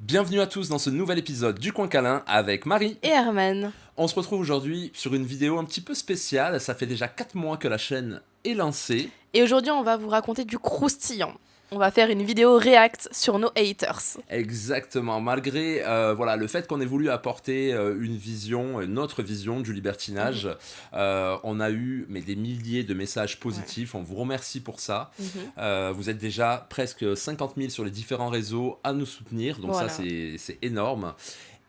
Bienvenue à tous dans ce nouvel épisode du Coin Câlin avec Marie. Et Herman. On se retrouve aujourd'hui sur une vidéo un petit peu spéciale. Ça fait déjà 4 mois que la chaîne est lancée. Et aujourd'hui, on va vous raconter du croustillant. On va faire une vidéo react sur nos haters. Exactement, malgré le fait qu'on ait voulu apporter une autre vision du libertinage, on a eu des milliers de messages positifs, on vous remercie pour ça. Vous êtes déjà presque 50 000 sur les différents réseaux à nous soutenir, donc voilà. Ça c'est énorme.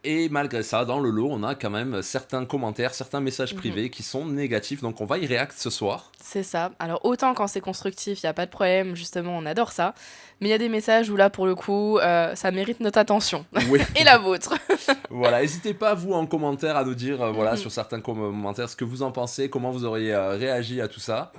Et malgré ça, dans le lot, on a quand même certains commentaires, certains messages privés qui sont négatifs, donc on va y react ce soir. C'est ça. Alors autant quand c'est constructif, il n'y a pas de problème, justement, on adore ça. Mais il y a des messages où là, pour le coup, ça mérite notre attention. Oui. Et la vôtre. Voilà, n'hésitez pas, vous, en commentaire, à nous dire, sur certains commentaires, ce que vous en pensez, comment vous auriez réagi à tout ça.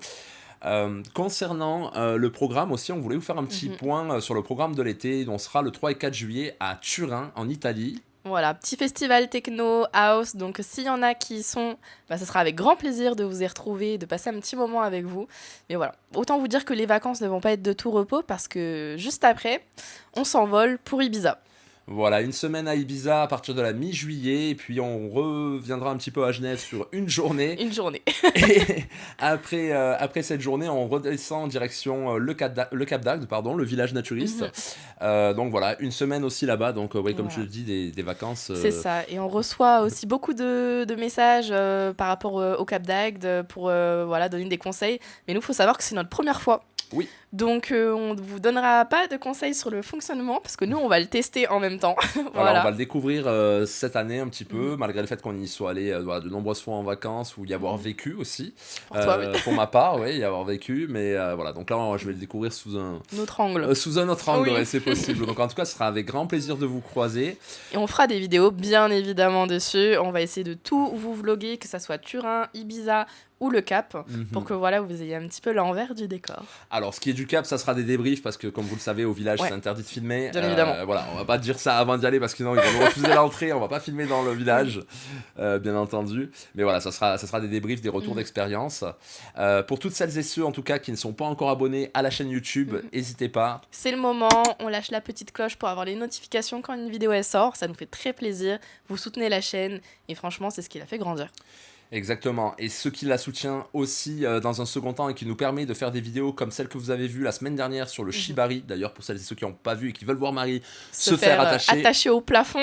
Concernant le programme aussi, on voulait vous faire un petit point sur le programme de l'été. On sera le 3 et 4 juillet à Turin, en Italie. Voilà, petit festival techno, house, donc s'il y en a qui y sont, ce sera avec grand plaisir de vous y retrouver, de passer un petit moment avec vous. Mais voilà, autant vous dire que les vacances ne vont pas être de tout repos parce que juste après, on s'envole pour Ibiza. Voilà, une semaine à Ibiza à partir de la mi-juillet, et puis on reviendra un petit peu à Genève sur une journée. Une journée. Et après cette journée, on redescend en direction le Cap d'Agde, le village naturiste. Donc voilà, une semaine aussi là-bas, donc comme je le dis, des vacances. C'est ça, et on reçoit aussi beaucoup de messages par rapport au Cap d'Agde pour donner des conseils. Mais nous, il faut savoir que c'est notre première fois. Oui. Donc on ne vous donnera pas de conseils sur le fonctionnement parce que nous on va le tester en même temps. Voilà, on va le découvrir cette année un petit peu, malgré le fait qu'on y soit allé de nombreuses fois en vacances ou y avoir vécu aussi. Pour toi, oui. Pour ma part, oui, y avoir vécu, mais voilà, donc là je vais le découvrir sous un autre angle. Sous un autre angle, oui. Ouais, c'est possible. Donc en tout cas, ce sera avec grand plaisir de vous croiser. Et on fera des vidéos bien évidemment dessus. On va essayer de tout vous vloguer, que ça soit Turin, Ibiza ou le Cap, pour que vous ayez un petit peu l'envers du décor. Alors, ce qui est du Cap, ça sera des débriefs, parce que comme vous le savez, au village, c'est interdit de filmer. Bien évidemment. Voilà, on va pas dire ça avant d'y aller, parce que sinon, ils vont nous refuser l'entrée, on va pas filmer dans le village, bien entendu. Mais voilà, ça sera des débriefs, des retours d'expérience. Pour toutes celles et ceux, en tout cas, qui ne sont pas encore abonnés à la chaîne YouTube, n'hésitez pas. C'est le moment, on lâche la petite cloche pour avoir les notifications quand une vidéo sort, ça nous fait très plaisir. Vous soutenez la chaîne, et franchement, c'est ce qui la fait grandir. Exactement, et ce qui la soutient aussi dans un second temps et qui nous permet de faire des vidéos comme celle que vous avez vue la semaine dernière sur le Shibari, d'ailleurs pour celles et ceux qui n'ont pas vu et qui veulent voir Marie se faire attacher au plafond.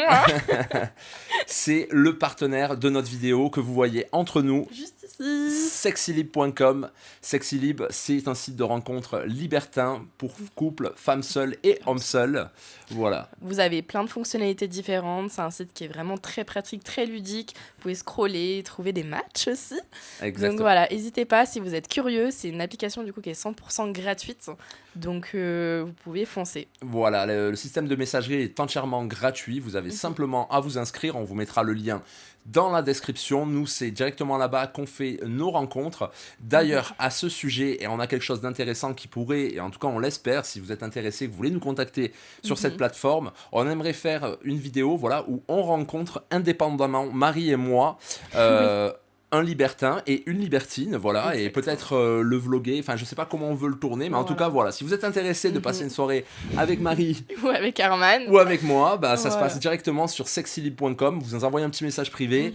C'est le partenaire de notre vidéo que vous voyez entre nous. Juste ici. Sexylib.com. Sexylib, c'est un site de rencontre libertin pour couples, femmes seules et hommes seuls. Voilà. Vous avez plein de fonctionnalités différentes. C'est un site qui est vraiment très pratique, très ludique. Vous pouvez scroller, trouver des matchs aussi. Exactement. Donc voilà, n'hésitez pas si vous êtes curieux. C'est une application du coup qui est 100% gratuite. Donc vous pouvez foncer. Voilà, le système de messagerie est entièrement gratuit. Vous avez simplement à vous inscrire. On vous mettra le lien dans la description. Nous, c'est directement là-bas qu'on fait nos rencontres. D'ailleurs, à ce sujet, et on a quelque chose d'intéressant qui pourrait, et en tout cas on l'espère, si vous êtes intéressé, que vous voulez nous contacter sur cette plateforme, on aimerait faire une vidéo où on rencontre indépendamment, Marie et moi, un libertin et une libertine, voilà. Exactement. Et peut-être le vloguer, enfin je sais pas comment on veut le tourner, mais en tout cas voilà, si vous êtes intéressé de passer une soirée avec Marie ou avec Herman ou avec moi, ça se passe directement sur sexylib.com, vous nous envoyez un petit message privé.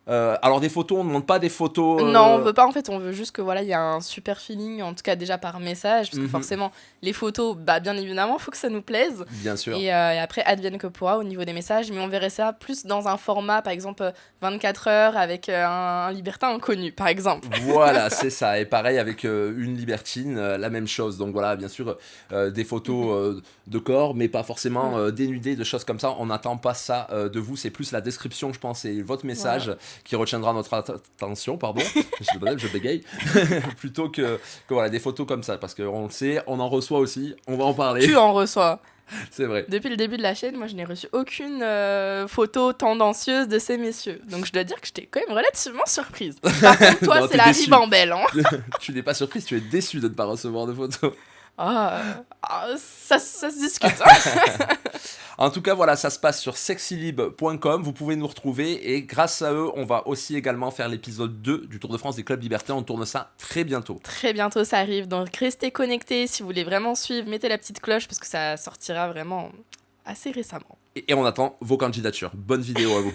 Alors des photos, on ne demande pas des photos. Non, on veut pas en fait, on veut juste que il y a un super feeling, en tout cas déjà par message, parce que forcément les photos, bien évidemment, faut que ça nous plaise. Bien sûr. Et après advienne que pourra au niveau des messages, mais on verrait ça plus dans un format, par exemple 24 heures avec un libertin inconnu, par exemple. Voilà, c'est ça. Et pareil avec une libertine, la même chose. Donc voilà, bien sûr, des photos de corps, mais pas forcément dénudées, de choses comme ça. On n'attend pas ça de vous. C'est plus la description, je pense, et votre message. Voilà. Qui retiendra notre attention, pardon, je bégaye, plutôt que des photos comme ça, parce qu'on le sait, on en reçoit aussi, on va en parler. Tu en reçois. C'est vrai. Depuis le début de la chaîne, moi je n'ai reçu aucune photo tendancieuse de ces messieurs, donc je dois dire que j'étais quand même relativement surprise. Par contre, toi, non, c'est la ribambelle. Hein. Tu n'es pas surprise, tu es déçue de ne pas recevoir de photos. Ça se discute. Hein. En tout cas, voilà, ça se passe sur sexylib.com. Vous pouvez nous retrouver et grâce à eux, on va aussi également faire l'épisode 2 du Tour de France des clubs libertins. On tourne ça très bientôt. Très bientôt, ça arrive. Donc, restez connectés. Si vous voulez vraiment suivre, mettez la petite cloche parce que ça sortira vraiment assez récemment. Et on attend vos candidatures. Bonne vidéo à vous.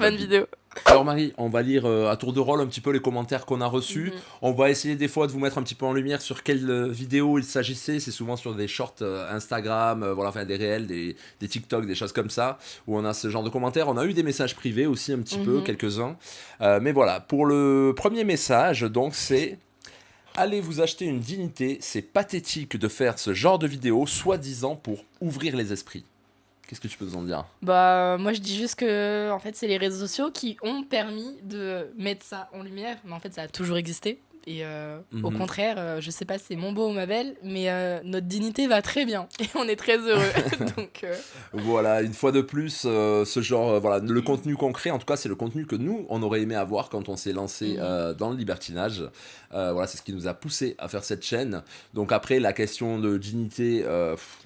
Bonne vidéo. Alors Marie, on va lire à tour de rôle un petit peu les commentaires qu'on a reçus. On va essayer des fois de vous mettre un petit peu en lumière sur quelle vidéo il s'agissait. C'est souvent sur des shorts Instagram, voilà, enfin des réels, des TikTok, des choses comme ça, où on a ce genre de commentaires. On a eu des messages privés aussi un petit peu, quelques-uns. Mais voilà, pour le premier message, donc c'est... Allez vous acheter une dignité, c'est pathétique de faire ce genre de vidéo, soi-disant pour ouvrir les esprits. Qu'est-ce que tu peux nous en dire? Bah, moi je dis juste que en fait, c'est les réseaux sociaux qui ont permis de mettre ça en lumière, mais en fait, ça a toujours existé. Et au contraire, je sais pas si c'est mon beau ou ma belle, mais notre dignité va très bien et on est très heureux. Donc, Voilà, une fois de plus, ce genre, voilà, le contenu concret, en tout cas, c'est le contenu que nous, on aurait aimé avoir quand on s'est lancé dans le libertinage. Voilà, c'est ce qui nous a poussé à faire cette chaîne. Donc après, la question de dignité,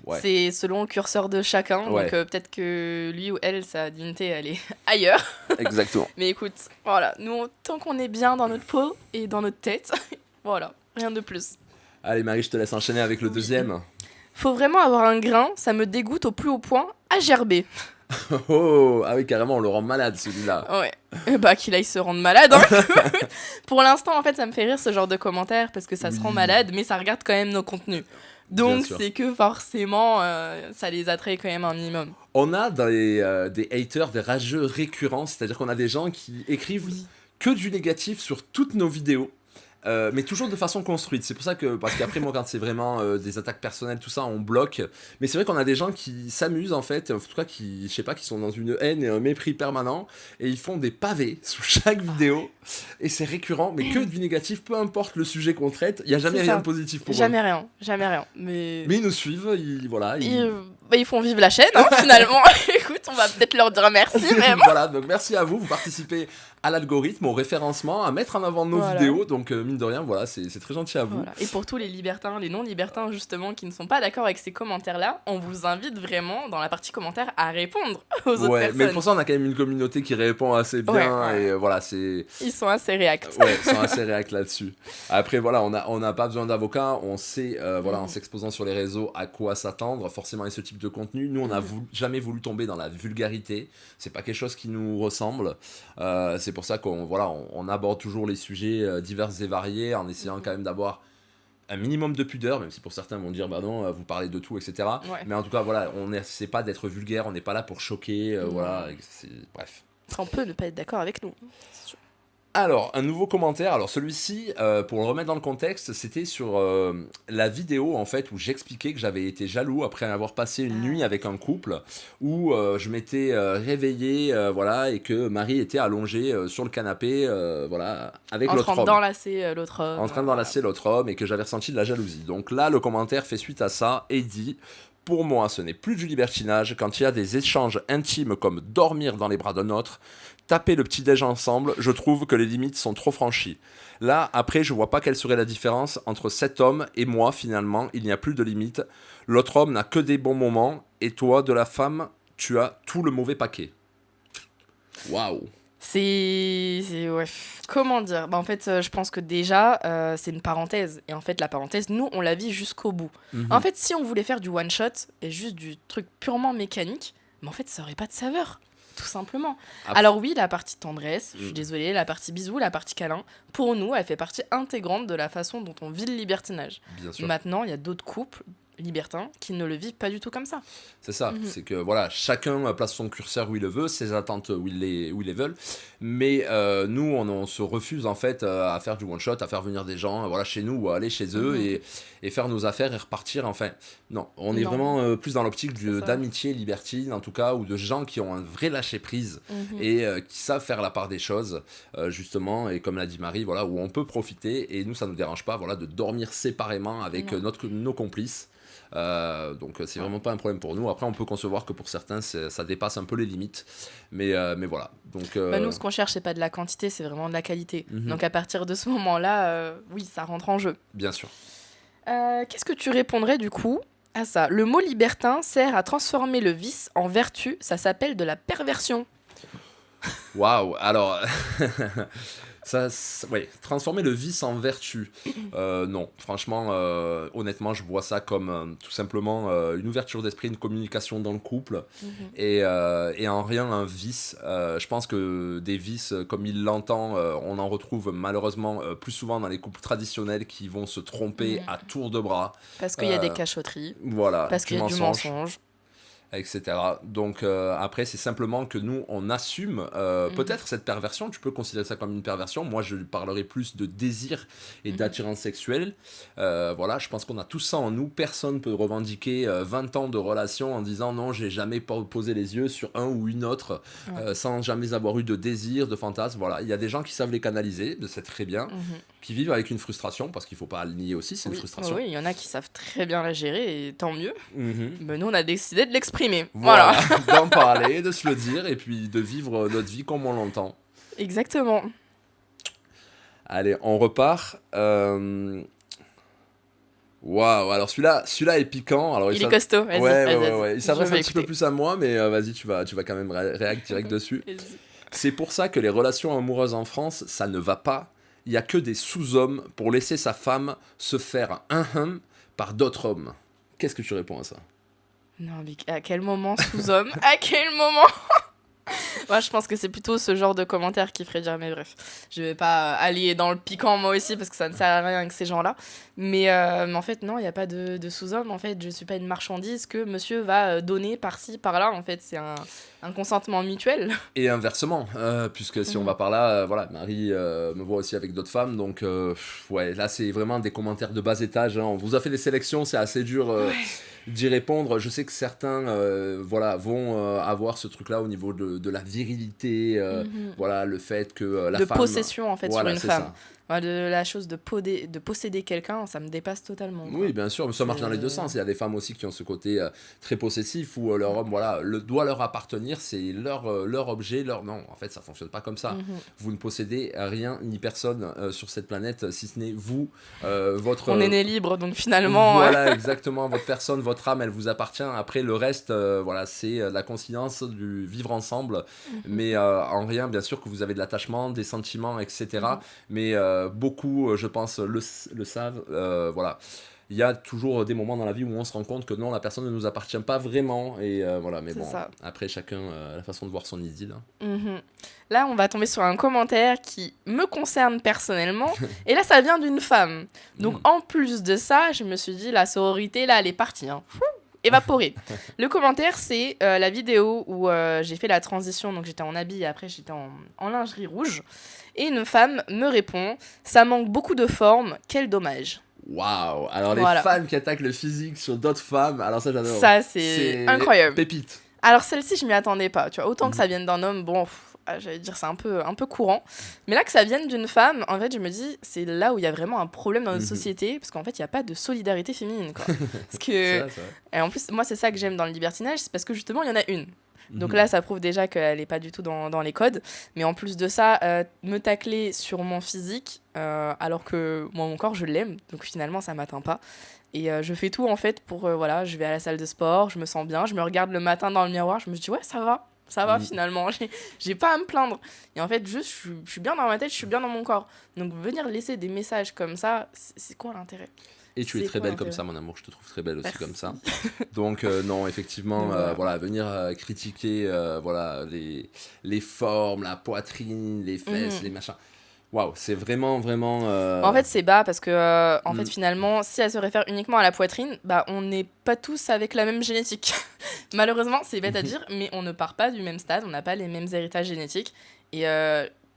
ouais. C'est selon le curseur de chacun. Ouais. Donc peut-être que lui ou elle, sa dignité, elle est ailleurs. Exactement. Mais écoute, voilà, nous, tant qu'on est bien dans notre peau et dans notre tête, voilà, rien de plus. Allez Marie, je te laisse enchaîner avec le deuxième. Faut vraiment avoir un grain, ça me dégoûte au plus haut point, à gerber. Oh, ah oui, carrément, on le rend malade celui-là. Ouais, et bah qu'il aille se rendre malade. Hein. Pour l'instant, en fait, ça me fait rire ce genre de commentaires parce que ça se rend malade, mais ça regarde quand même nos contenus. Donc c'est que forcément, ça les attrape quand même un minimum. On a des haters, des rageux récurrents, c'est-à-dire qu'on a des gens qui écrivent que du négatif sur toutes nos vidéos. Mais toujours de façon construite. C'est pour ça que, parce qu'après moi quand c'est vraiment des attaques personnelles, tout ça, on bloque. Mais c'est vrai qu'on a des gens qui s'amusent en fait, en tout cas qui, je sais pas, qui sont dans une haine et un mépris permanent, et ils font des pavés sous chaque vidéo, et c'est récurrent, mais que du négatif, peu importe le sujet qu'on traite, il y a jamais rien de positif pour eux. Jamais rien. Mais ils nous suivent, ils font vivre la chaîne, hein, finalement. Écoute, on va peut-être leur dire merci même. Voilà, donc merci à vous, vous participez à l'algorithme, au référencement, à mettre en avant nos vidéos, donc mine de rien, voilà, c'est très gentil à vous. Voilà. Et pour tous les libertins, les non-libertins justement, qui ne sont pas d'accord avec ces commentaires-là, on vous invite vraiment, dans la partie commentaires, à répondre aux autres personnes. Mais pour ça, on a quand même une communauté qui répond assez bien, et voilà, c'est... Ils sont assez réacts. Ouais, ils sont assez réacts là-dessus. Après, voilà, on n'a pas besoin d'avocat, on sait, voilà, en s'exposant sur les réseaux, à quoi s'attendre, forcément, et ce type de contenu. Nous, on n'a jamais voulu tomber dans la vulgarité, c'est pas quelque chose qui nous ressemble, c'est pour ça qu'on voilà, on aborde toujours les sujets divers et variés, en essayant quand même d'avoir un minimum de pudeur, même si pour certains vont dire bah non, vous parlez de tout, etc. Ouais. Mais en tout cas, voilà, on n'essaie pas d'être vulgaire, on n'est pas là pour choquer, voilà, bref. On peut ne pas être d'accord avec nous, c'est sûr. Alors, un nouveau commentaire. Alors, celui-ci, pour le remettre dans le contexte, c'était sur la vidéo, en fait, où j'expliquais que j'avais été jaloux après avoir passé une nuit avec un couple, où je m'étais réveillé, voilà, et que Marie était allongée sur le canapé, voilà, avec l'autre homme. En train d'enlacer l'autre homme. En train d'enlacer l'autre homme, et que j'avais ressenti de la jalousie. Donc là, le commentaire fait suite à ça, et dit... Pour moi, ce n'est plus du libertinage quand il y a des échanges intimes comme dormir dans les bras d'un autre, taper le petit-déj ensemble, je trouve que les limites sont trop franchies. Là, après, je vois pas quelle serait la différence entre cet homme et moi, finalement, il n'y a plus de limite. L'autre homme n'a que des bons moments, et toi, de la femme, tu as tout le mauvais paquet. Waouh! C'est ouais. Comment dire? Bah en fait, je pense que déjà, c'est une parenthèse. Et en fait, la parenthèse, nous, on la vit jusqu'au bout. En fait, si on voulait faire du one-shot et juste du truc purement mécanique, mais en fait, ça aurait pas de saveur. Tout simplement. Alors oui, la partie tendresse, je suis désolée, la partie bisou, la partie câlin, pour nous, elle fait partie intégrante de la façon dont on vit le libertinage. Bien sûr. Maintenant, il y a d'autres couples libertins qui ne le vivent pas du tout comme ça. C'est ça, c'est que voilà, chacun place son curseur où il le veut, ses attentes où il les veulent, mais nous on se refuse en fait à faire du one shot, à faire venir des gens voilà, chez nous ou à aller chez eux et faire nos affaires et repartir, enfin non, on est vraiment plus dans l'optique d'amitié libertine en tout cas, ou de gens qui ont un vrai lâcher prise et qui savent faire la part des choses justement, et comme l'a dit Marie, voilà, où on peut profiter, et nous ça nous dérange pas, voilà, de dormir séparément avec nos complices. Donc c'est vraiment pas un problème pour nous. Après on peut concevoir que pour certains ça dépasse un peu les limites, mais voilà. Donc nous ce qu'on cherche c'est pas de la quantité, c'est vraiment de la qualité. Donc à partir de ce moment là oui, ça rentre en jeu. Bien sûr. Qu'est-ce que tu répondrais du coup à ça? Le mot libertin sert à transformer le vice en vertu, ça s'appelle de la perversion. Waouh, alors Ouais, transformer le vice en vertu. Non, franchement, honnêtement, je vois ça comme tout simplement une ouverture d'esprit, une communication dans le couple Mhm. et en rien un vice. Je pense que des vices, comme il l'entend, on en retrouve malheureusement plus souvent dans les couples traditionnels qui vont se tromper à Mhm. tour de bras. Parce qu'il y a des Euh, cachotteries, voilà, parce du qu'il y a du mensonge, mensonge. etc. Donc après, c'est simplement que nous, on assume Mhm. peut-être cette perversion, tu peux considérer ça comme une perversion, moi je parlerai plus de désir et Mhm. d'attirance sexuelle. Voilà, je pense qu'on a tout ça en nous, personne peut revendiquer 20 ans de relation en disant non, j'ai jamais posé les yeux sur un ou une autre Ouais. sans jamais avoir eu de désir, de fantasme. Voilà, il y a des gens qui savent les canaliser, c'est très bien, Mhm. qui vivent avec une frustration, parce qu'il faut pas le nier aussi, c'est une Oui, oui, frustration. oui, il y en a qui savent très bien la gérer et tant mieux. Mhm. Mais nous, on a décidé de l'exprimer. Voilà, Voilà, d'en parler, de se le dire, et puis de vivre notre vie comme on l'entend. exactement. Allez, on repart. Waouh, alors celui-là est piquant. Alors Il est costaud, vas-y, ouais, ouais, vas-y, ouais, vas-y. ouais. Il Je s'adresse un vais petit peu écouter. plus à moi, mais vas-y, tu vas quand même réagir direct dessus. Vas-y. C'est pour ça que les relations amoureuses en France, ça ne va pas. Il y a que des sous-hommes pour laisser sa femme se faire un par d'autres hommes. Qu'est-ce que tu réponds à ça? Non, mais à quel moment, sous-homme? À quel moment? Moi, je pense que c'est plutôt ce genre de commentaire qui ferait dire, mais bref, je vais pas aller dans le piquant moi aussi parce que ça ne sert à rien avec ces gens-là. Mais en fait, non, il n'y a pas de sous-homme. En fait, je suis pas une marchandise que monsieur va donner par-ci, par-là. En fait, c'est un consentement mutuel. Et inversement, puisque si on Mhm. va par là, voilà, Marie me voit aussi avec d'autres femmes, donc ouais, là c'est vraiment des commentaires de bas étage, hein. On vous a fait des sélections, c'est assez dur Ouais. d'y répondre. Je sais que certains voilà, vont avoir ce truc-là au niveau de la virilité, Mhm. voilà, le fait que la De femme... possession, en fait, sur Voilà, une c'est femme. ça. Voilà, de la chose de posséder quelqu'un, ça me dépasse totalement, Oui, quoi. bien sûr, mais ça marche dans les deux C'est... sens. Il y a des femmes aussi qui ont ce côté très possessif où leur homme voilà, doit leur appartenir, c'est leur objet, leur... Non, en fait, ça fonctionne pas comme ça. Mhm. Vous ne possédez rien ni personne sur cette planète, si ce n'est vous, votre... On est né libre, donc finalement... voilà, exactement, votre personne, votre âme, elle vous appartient. Après, le reste, voilà, c'est la coïncidence du vivre ensemble. Mhm. Mais en rien, bien sûr que vous avez de l'attachement, des sentiments, etc. Mhm. Mais beaucoup, je pense, le savent. Voilà. Il y a toujours des moments dans la vie où on se rend compte que non, la personne ne nous appartient pas vraiment. Et voilà, mais C'est bon, ça. après, chacun la façon de voir son idylle, hein. Mhm. Là, on va tomber sur un commentaire qui me concerne personnellement. Et là, ça vient d'une femme. Donc, Mm. en plus de ça, je me suis dit, la sororité, là, elle est partie, hein. Fou, évaporée. Le commentaire, c'est la vidéo où j'ai fait la transition. Donc, j'étais en habit et après, j'étais en lingerie rouge. Et une femme me répond, ça manque beaucoup de forme, quel dommage. Waouh! Alors, les Voilà. femmes qui attaquent le physique sur d'autres femmes, alors ça, j'adore. Ça, c'est C'est incroyable. pépite. Alors celle-ci, je m'y attendais pas. Tu vois, autant que Mhm. ça vienne d'un homme, bon, j'allais dire c'est un peu courant. Mais là que ça vienne d'une femme, en fait, je me dis, c'est là où il y a vraiment un problème dans notre Mhm. société, parce qu'en fait, il n'y a pas de solidarité féminine, quoi. Parce C'est que, vrai, c'est vrai. et en plus, moi, c'est ça que j'aime dans le libertinage, c'est parce que justement, il y en a une. Donc Mhm. là, ça prouve déjà qu'elle n'est pas du tout dans les codes. Mais en plus de ça, me tacler sur mon physique, alors que moi, mon corps, je l'aime. Donc finalement, ça m'atteint pas. Et je fais tout, en fait, pour... voilà, je vais à la salle de sport, je me sens bien. Je me regarde le matin dans le miroir, je me dis, ouais, ça va. Ça va, Mhm. finalement. J'ai pas à me plaindre. Et en fait, juste, je suis bien dans ma tête, je suis bien dans mon corps. Donc venir laisser des messages comme ça, c'est quoi l'intérêt? Et tu es C'est très quoi belle comme l'intérêt? ça, mon amour. Je te trouve très belle aussi Merci. comme ça. Donc, non, effectivement, Donc voilà. voilà, venir critiquer voilà, les formes, la poitrine, les fesses, les Mhm. machins. Waouh, c'est vraiment, vraiment. En fait, c'est bas parce que, en fait, Mm, finalement, si elle se réfère uniquement à la poitrine, bah, on n'est pas tous avec la même génétique. Malheureusement, c'est bête à dire, mais on ne part pas du même stade, on n'a pas les mêmes héritages génétiques. Et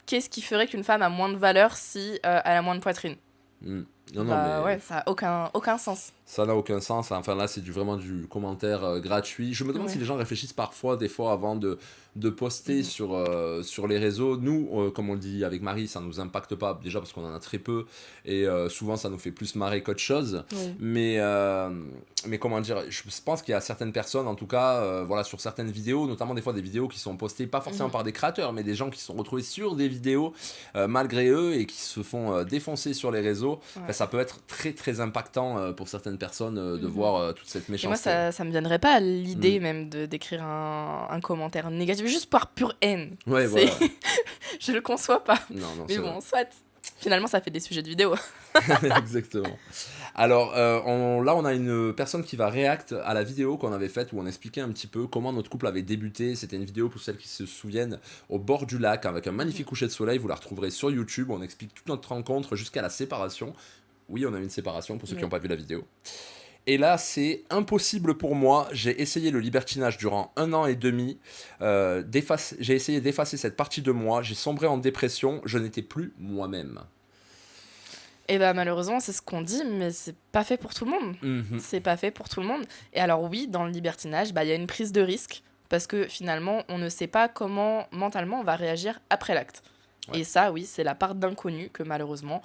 qu'est-ce qui ferait qu'une femme a moins de valeur si elle a moins de poitrine? mm. Non, non, Bah mais ouais, ça a aucun sens. ça n'a aucun sens. Enfin, là, c'est vraiment du commentaire gratuit. Je me demande si Ouais. les gens réfléchissent parfois, des fois, avant de poster Mhm. sur les réseaux. Nous, comme on le dit avec Marie, ça nous impacte pas, déjà parce qu'on en a très peu. Et souvent, ça nous fait plus marrer qu'autre chose. Oui. Mais comment dire, je pense qu'il y a certaines personnes, en tout cas, voilà, sur certaines vidéos, notamment des fois des vidéos qui sont postées, pas forcément Mhm. par des créateurs, mais des gens qui se sont retrouvés sur des vidéos malgré eux et qui se font défoncer sur les réseaux. Ouais. Enfin, ça peut être très très impactant pour certaines personnes de voir toute cette Et moi, méchanceté. ça me viendrait pas à l'idée même d'écrire un commentaire négatif, juste par pure haine. Ouais, C'est- voilà. Je le conçois pas. Non, non, Mais c'est bon, soit. Finalement, ça fait des sujets de vidéo. vrai. Exactement. Alors, là, on a une personne qui va react à la vidéo qu'on avait faite où on expliquait un petit peu comment notre couple avait débuté. C'était une vidéo, pour celles qui se souviennent, au bord du lac avec un magnifique coucher de soleil. Vous la retrouverez sur YouTube. On explique toute notre rencontre jusqu'à la séparation. Oui, on a eu une séparation pour ceux qui Oui. n'ont pas vu la vidéo. Et là, c'est impossible pour moi. J'ai essayé le libertinage durant 1 an et demi. J'ai essayé d'effacer cette partie de moi. J'ai sombré en dépression. Je n'étais plus moi-même. Et bah, malheureusement, c'est ce qu'on dit, mais c'est pas fait pour tout le monde. Mhm. C'est pas fait pour tout le monde. Et alors, oui, dans le libertinage, bah, il y a une prise de risque. Parce que finalement, on ne sait pas comment mentalement on va réagir après l'acte. Ouais. Et ça, oui, c'est la part d'inconnu que malheureusement,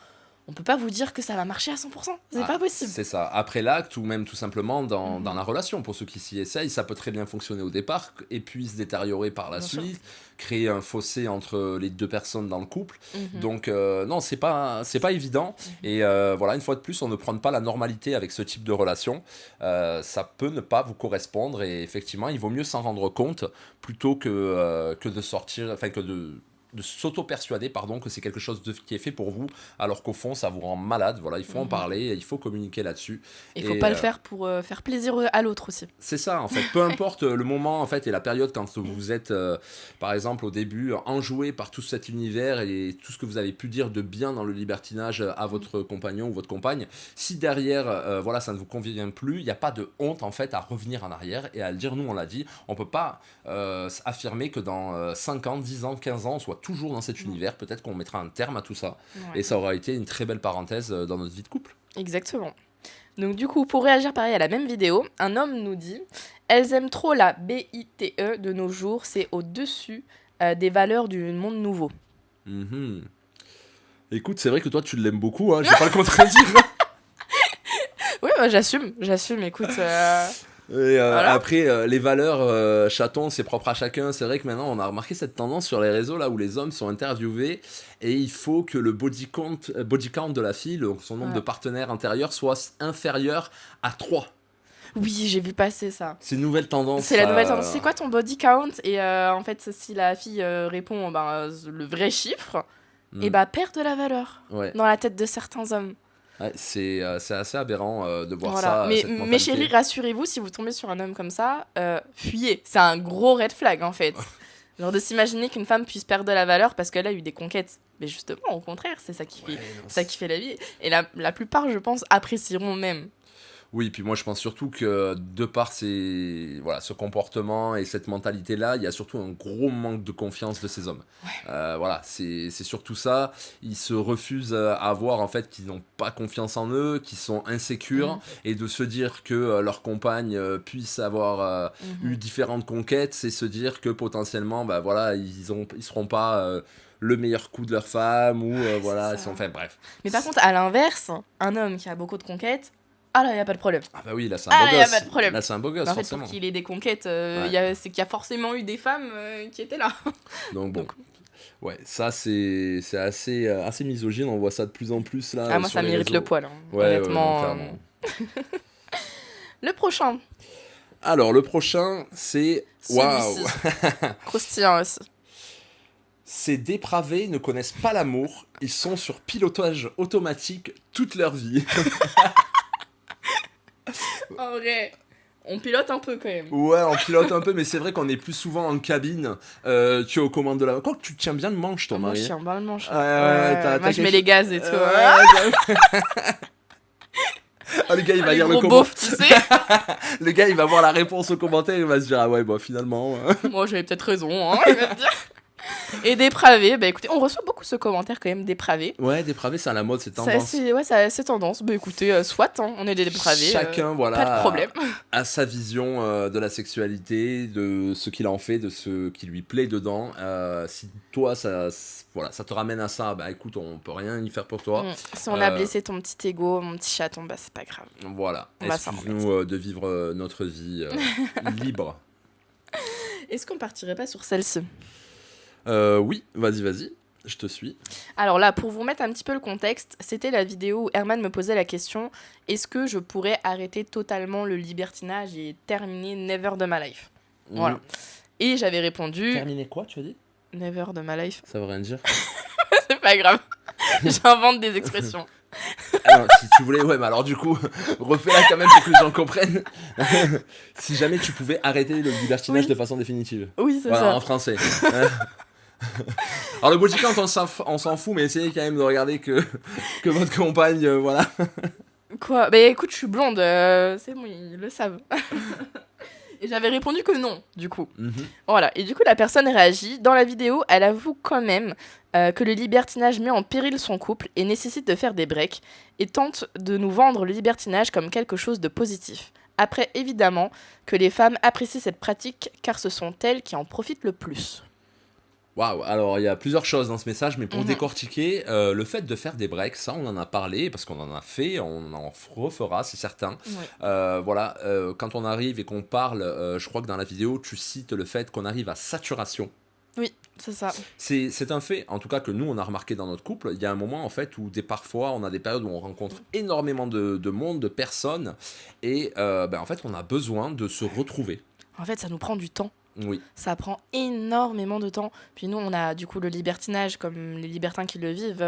on peut pas vous dire que ça va marcher à 100%. C'est Ah, pas possible. c'est ça. Après l'acte, ou même tout simplement dans, Mhm. dans la relation, pour ceux qui s'y essayent, ça peut très bien fonctionner au départ, et puis se détériorer par la Bien sûr. suite, créer un fossé entre les deux personnes dans le couple. Mhm. Donc, non, c'est pas évident. Et voilà, une fois de plus, on ne prend pas la normalité avec ce type de relation. Ça peut ne pas vous correspondre, et effectivement, il vaut mieux s'en rendre compte plutôt que de sortir, enfin, que de s'auto-persuader que c'est quelque chose qui est fait pour vous, alors qu'au fond, ça vous rend malade. Voilà, il faut en Mhm. parler, il faut communiquer là-dessus. Il faut Et, pas le faire pour faire plaisir à l'autre aussi. c'est ça, en fait. Peu importe le moment, en fait, et la période quand vous êtes, par exemple, au début, enjoué par tout cet univers et tout ce que vous avez pu dire de bien dans le libertinage à votre compagnon ou votre compagne, si derrière, voilà, ça ne vous convient plus, il n'y a pas de honte, en fait, à revenir en arrière et à le dire. Nous, on l'a dit, on peut pas affirmer que dans 5 ans, 10 ans, 15 ans, on soit toujours dans cet univers. Peut-être qu'on mettra un terme à tout ça. Ouais. Et ça aura été une très belle parenthèse dans notre vie de couple. Exactement. Donc du coup, pour réagir pareil à la même vidéo, un homme nous dit « Elles aiment trop la BITE de nos jours, c'est au-dessus des valeurs du monde nouveau. Mhm. Écoute, c'est vrai que toi, tu l'aimes beaucoup, hein, je vais pas le contredire. » Oui, bah, j'assume, écoute. Et Voilà. après, les valeurs chatons, c'est propre à chacun. C'est vrai que maintenant, on a remarqué cette tendance sur les réseaux là où les hommes sont interviewés et il faut que le body count de la fille, donc son nombre Ouais. de partenaires intérieurs, soit inférieur à 3. Oui, j'ai vu passer ça. C'est une nouvelle tendance. C'est la nouvelle tendance. C'est quoi ton body count? Et en fait, si la fille répond le vrai chiffre, et bah perd de la valeur Ouais. dans la tête de certains hommes. Ouais, c'est assez aberrant de voir Voilà. ça. Mais cette mes mentalité. chéris, rassurez-vous, si vous tombez sur un homme comme ça, fuyez. C'est un gros red flag en fait. Genre de s'imaginer qu'une femme puisse perdre de la valeur parce qu'elle a eu des conquêtes. Mais justement, au contraire, c'est ça qui fait, Ouais, non, ça qui fait la vie. Et la plupart, je pense, apprécieront même. Oui, puis moi je pense surtout que de par ce comportement et cette mentalité-là, il y a surtout un gros manque de confiance de ces hommes. Voilà, c'est surtout ça. Ils se refusent à voir en fait qu'ils n'ont pas confiance en eux, qu'ils sont insécures, et de se dire que leur compagne puisse avoir eu différentes conquêtes, c'est se dire que potentiellement, bah voilà, ils seront pas le meilleur coup de leur femme ou voilà, ça. enfin bref. Mais par contre, à l'inverse, un homme qui a beaucoup de conquêtes, ah là, il n'y a pas de problème. Ah bah oui, là c'est un Ah, beau y a gosse. pas de problème. Là c'est un beau gosse, Mais en fait, forcément. pour qu'il ait des conquêtes, Ouais. c'est qu'il y a forcément eu des femmes qui étaient là. Donc bon. Donc- Ouais, ça c'est assez misogyne, on voit ça de plus en plus là. Ah, moi, sur ça les mérite réseaux. le poil. Hein. Ouais, Honnêtement. non, clairement. Le prochain. Alors le prochain, c'est waouh. Celui-ci. Croustillant aussi. Ces dépravés ne connaissent pas l'amour, ils sont sur pilotage automatique toute leur vie. En vrai, on pilote un peu quand même. Ouais, on pilote un peu, mais c'est vrai qu'on est plus souvent en cabine que aux commandes de la. Quoi que tu tiens bien le manche, toi, Moi, je Marie. tiens bien le manche. Ouais, t'as moi, je mets quelque les gaz et tout. Ah, le gars, il va les lire le gros commentaire. beaufs, tu sais. Le gars, il va voir la réponse au commentaire, il va se dire ah ouais, bah finalement. Moi, j'avais peut-être raison, hein, il va te dire. Et dépravé, bah écoutez, on reçoit beaucoup ce commentaire quand même, dépravé. Ouais, dépravé, c'est à la mode, c'est C'est tendance. assez tendance. Bah écoutez, soit, hein, on est des dépravés. Chacun, voilà, Pas de problème. a sa vision de la sexualité, de ce qu'il en fait, de ce qui lui plaît dedans. Si toi, ça te ramène à ça, bah écoute, on peut rien y faire pour toi. Si on a blessé ton petit ego, mon petit chaton, bah c'est pas grave. Voilà, On va s'en excuse-nous de vivre notre vie libre. Est-ce qu'on partirait pas sur celle-ci? Oui, vas-y. Je te suis. Alors là, pour vous mettre un petit peu le contexte, c'était la vidéo où Herman me posait la question, est-ce que je pourrais arrêter totalement le libertinage et terminer Never de ma life? Voilà. Et j'avais répondu... Terminer quoi, tu as dit? Never de ma life. Ça veut rien dire. C'est pas grave. J'invente des expressions. Alors, si tu voulais, ouais, mais alors du coup, refais-la quand même pour que les gens comprennent. Si jamais tu pouvais arrêter le libertinage de façon définitive. Oui, c'est voilà, ça. en français. Alors le body count, on s'en fout, mais essayez quand même de regarder que votre compagne, voilà. Quoi? Bah écoute, je suis blonde, c'est bon, ils le savent. Et j'avais répondu que non, du coup. Voilà, et du coup, la personne réagit. Dans la vidéo, elle avoue quand même que le libertinage met en péril son couple et nécessite de faire des breaks, et tente de nous vendre le libertinage comme quelque chose de positif. Après, évidemment, que les femmes apprécient cette pratique, car ce sont elles qui en profitent le plus. Waouh, alors il y a plusieurs choses dans ce message, mais pour décortiquer, le fait de faire des breaks, ça on en a parlé, parce qu'on en a fait, on en refera, c'est certain. Voilà, quand on arrive et qu'on parle, je crois que dans la vidéo, tu cites le fait qu'on arrive à saturation. Oui, c'est ça. C'est un fait, en tout cas, que nous, on a remarqué dans notre couple. Il y a un moment, en fait, où parfois, on a des périodes où on rencontre énormément de monde, de personnes, et en fait, on a besoin de se retrouver. En fait, ça nous prend du temps. Oui. Ça prend énormément de temps. Puis nous, on a du coup le libertinage comme les libertins qui le vivent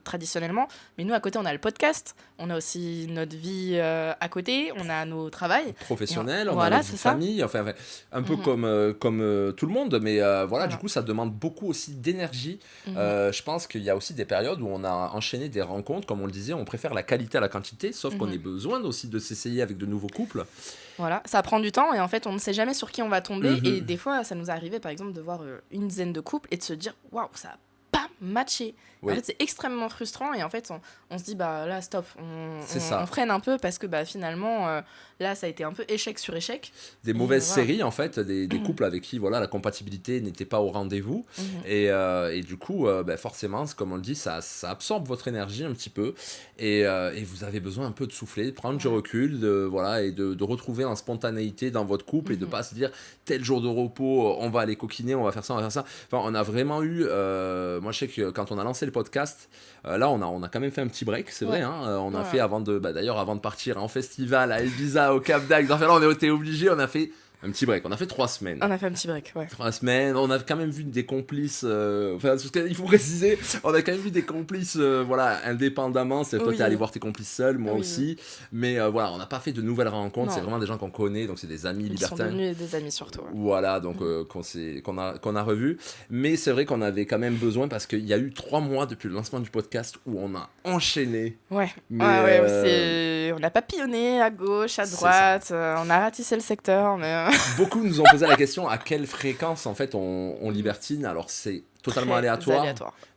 traditionnellement. Mais nous, à côté, on a le podcast. On a aussi notre vie à côté. On a nos travails. Professionnels, on voilà, a notre famille. Enfin, un peu comme tout le monde. Mais voilà, du coup, ça demande beaucoup aussi d'énergie. Je pense qu'il y a aussi des périodes où on a enchaîné des rencontres. Comme on le disait, on préfère la qualité à la quantité. Sauf qu'on a besoin aussi de s'essayer avec de nouveaux couples. Voilà, ça prend du temps et en fait on ne sait jamais sur qui on va tomber et des fois ça nous est arrivé par exemple de voir une dizaine de couples et de se dire waouh ça a pas matché. En fait c'est extrêmement frustrant et en fait on se dit bah là stop, on freine un peu parce que bah finalement là ça a été un peu échec sur échec. Des mauvaises séries en fait, des couples avec qui voilà la compatibilité n'était pas au rendez-vous et du coup forcément comme on le dit ça absorbe votre énergie un petit peu et vous avez besoin un peu de souffler, de prendre du recul, et de retrouver en spontanéité dans votre couple et de pas se dire tel jour de repos on va aller coquiner, on va faire ça, on va faire ça. Enfin on a vraiment eu, moi je sais que quand on a lancé le podcast, là on a quand même fait un petit break, c'est vrai, hein, on a fait avant de partir en festival à Ibiza, au Cap d'Agde, enfin là on était obligés, on a fait un petit break, on a fait 3 semaines. On a fait un petit break, 3 semaines, on a quand même vu des complices, il faut préciser, on a quand même vu des complices, indépendamment, c'est toi t'es allé voir tes complices seuls, moi aussi, mais voilà, on n'a pas fait de nouvelles rencontres, c'est vraiment des gens qu'on connaît, donc c'est des amis libertins. Ils sont devenus des amis surtout. Voilà, donc qu'on a revus, mais c'est vrai qu'on avait quand même besoin parce qu'il y a eu 3 mois depuis le lancement du podcast où on a enchaîné. On a papillonné à gauche, à droite, on a ratissé le secteur, mais... Beaucoup nous ont posé la question à quelle fréquence en fait on libertine. Alors c'est totalement aléatoire,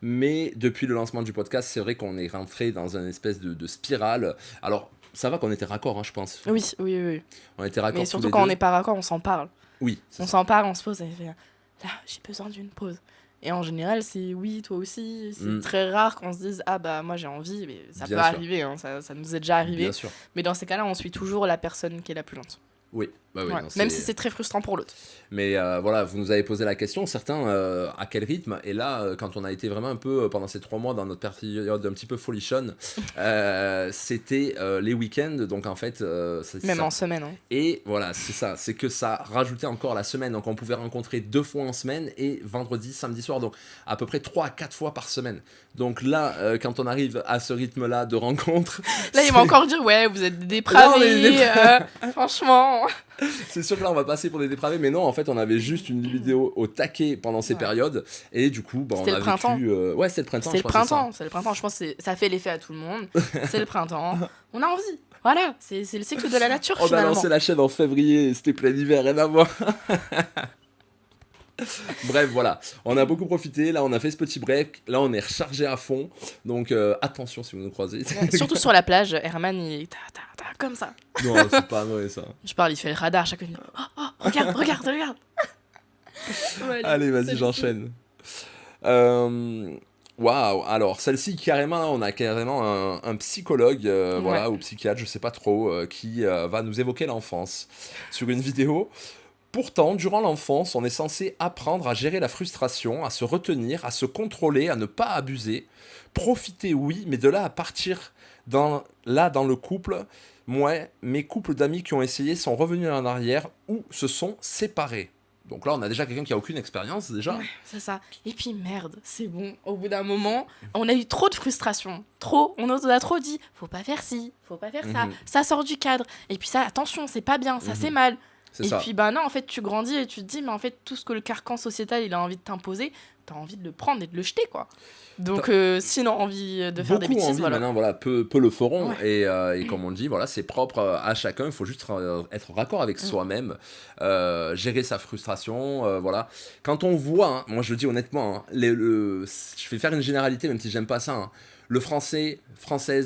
mais depuis le lancement du podcast, c'est vrai qu'on est rentré dans une espèce de spirale. Alors ça va qu'on était raccord, hein, je pense. Oui. On était raccord. Mais surtout quand on n'est pas raccord, on s'en parle. Oui. On s'en parle, on se pose et fait là, j'ai besoin d'une pause. Et en général, c'est oui, toi aussi. C'est très rare qu'on se dise ah bah moi j'ai envie, mais ça peut arriver, hein, ça nous est déjà arrivé. Bien sûr. Mais dans ces cas-là, on suit toujours la personne qui est la plus lente. Oui. Non, même si c'est très frustrant pour l'autre. Mais voilà, vous nous avez posé la question, certains, à quel rythme. Et là, quand on a été vraiment un peu, pendant ces 3 mois, dans notre période un petit peu folichonne, c'était les week-ends. Donc en fait... même en semaine. Hein. Et voilà, c'est ça. C'est que ça rajoutait encore la semaine. Donc on pouvait rencontrer 2 fois en semaine et vendredi, samedi soir. Donc à peu près 3 à 4 fois par semaine. Donc là, quand on arrive à ce rythme-là de rencontre... Là, il va encore dire, ouais, vous êtes des dépravés. Franchement... C'est sûr que là on va passer pour des dépravés, mais non, en fait on avait juste une vidéo au taquet pendant ces périodes et du coup on a vécu... c'est le printemps. C'est le printemps, je pense que ça fait l'effet à tout le monde. C'est le printemps, on a envie. Voilà, c'est le cycle de la nature finalement. On a lancé la chaîne en février, c'était plein hiver, rien à voir. Bref, voilà, on a beaucoup profité, là on a fait ce petit break, là on est rechargé à fond, donc attention si vous nous croisez. Surtout sur la plage, Herman il est comme ça. Non, c'est pas vrai ça. Je parle, il fait le radar chaque fois. Oh, regarde. Allez, vas-y, j'enchaîne. Waouh, alors celle-ci carrément, on a carrément un psychologue, ou psychiatre, je sais pas trop, qui va nous évoquer l'enfance sur une vidéo Pourtant, durant l'enfance, on est censé apprendre à gérer la frustration, à se retenir, à se contrôler, à ne pas abuser. Profiter, oui, mais de là à partir dans le couple, moi, mes couples d'amis qui ont essayé sont revenus en arrière ou se sont séparés. Donc là, on a déjà quelqu'un qui a aucune expérience, déjà. Ouais, c'est ça. Et puis merde, c'est bon. Au bout d'un moment, on a eu trop de frustration. Trop. On nous a trop dit, faut pas faire ci, faut pas faire ça. Mhm. Ça sort du cadre. Et puis ça, attention, c'est pas bien, ça c'est Mhm. mal. C'est Et ça. puis bah non, en fait, tu grandis et tu te dis, mais en fait, tout ce que le carcan sociétal il a envie de t'imposer, t'as envie de le prendre et de le jeter, quoi. Donc, sinon, envie de faire des Beaucoup bêtises, envie voilà. maintenant, voilà, peu le feront. Ouais. Et comme on dit, voilà, c'est propre à chacun. Il faut juste être raccord avec soi-même, gérer sa frustration. Voilà. Quand on voit, hein, moi je le dis honnêtement, hein, je vais faire une généralité, même si j'aime pas ça. Hein, le française